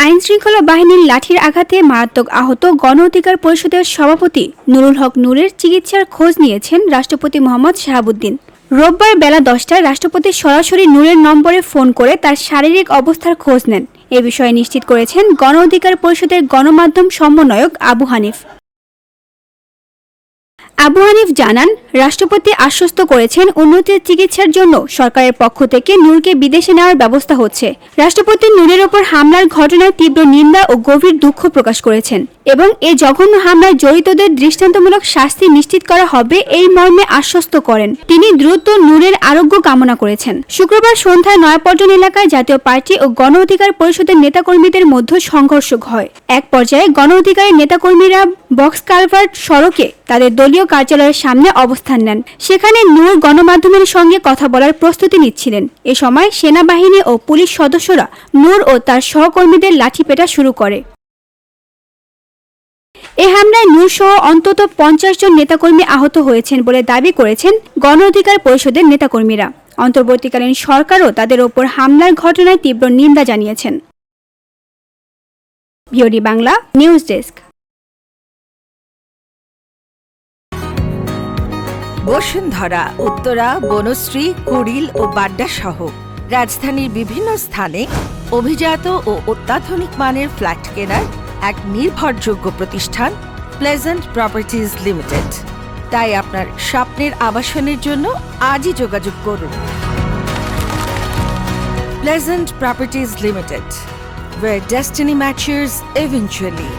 আইনশৃঙ্খলা বাহিনীর লাঠির আঘাতে মারাত্মক আহত গণ অধিকার পরিষদের সভাপতি নুরুল হক নূরের চিকিৎসার খোঁজ নিয়েছেন রাষ্ট্রপতি মোহাম্মদ শাহাবুদ্দিন। রোববার বেলা 10টায় রাষ্ট্রপতি সরাসরি নূরের নম্বরে ফোন করে তার শারীরিক অবস্থার খোঁজ নেন। এ বিষয়ে নিশ্চিত করেছেন গণ অধিকার পরিষদের গণমাধ্যম সমন্বয়ক আবু হানিফ। আবু হানিফ জানান, রাষ্ট্রপতি আশ্বস্ত করেছেন উন্নত চিকিৎসার জন্য সরকারের পক্ষ থেকে নূরকে বিদেশে নেওয়ার ব্যবস্থা হচ্ছে। রাষ্ট্রপতি নূরের ওপর হামলার ঘটনায় তীব্র নিন্দা ও গভীর দুঃখ প্রকাশ করেছেন এবং এ জঘন্য হামলায় জড়িতদের দৃষ্টান্তমূলক শাস্তি নিশ্চিত করা হবে এই মর্মে আশ্বস্ত করেন। তিনি দ্রুত নূরের আরোগ্য কামনা করেছেন। শুক্রবার সন্ধ্যায় নয়াপল্টন এলাকায় জাতীয় পার্টি ও গণ অধিকার পরিষদের নেতাকর্মীদের মধ্যে সংঘর্ষ হয়। এক পর্যায়ে গণ অধিকারের নেতাকর্মীরা বক্স কালভার্ট সড়কে তাদের দলীয় কার্যালয়ের সামনে অবস্থান নেন। সেখানে নূর গণমাধ্যমের সঙ্গে কথা বলার প্রস্তুতি নিচ্ছিলেন। এ সময় সেনাবাহিনী ও পুলিশ সদস্যরা নূর ও তার সহকর্মীদের লাঠিপেটা শুরু করে। এ হামলায় নূর সহ অন্তত 50 জন নেতাকর্মী আহত হয়েছেন বলে দাবি করেছেন গণ অধিকার পরিষদের নেতাকর্মীরা। অন্তর্বর্তীকালীন সরকারও তাদের ওপর হামলার ঘটনায় তীব্র নিন্দা জানিয়েছেন। VOD Bangla news desk. Bashundhara, Uttara, Banasree, Kuril ও বাড্ডা সহ রাজধানীর বিভিন্ন স্থানে অভিজাত ও অত্যাধুনিক মানের ফ্ল্যাট কেনার এক নির্ভরযোগ্য প্রতিষ্ঠান প্লেজেন্ট প্রপার্টিজ লিমিটেড। তাই আপনার স্বপ্নের আবাসনের জন্য আজই যোগাযোগ করুন। Pleasant properties limited, where destiny matches eventually.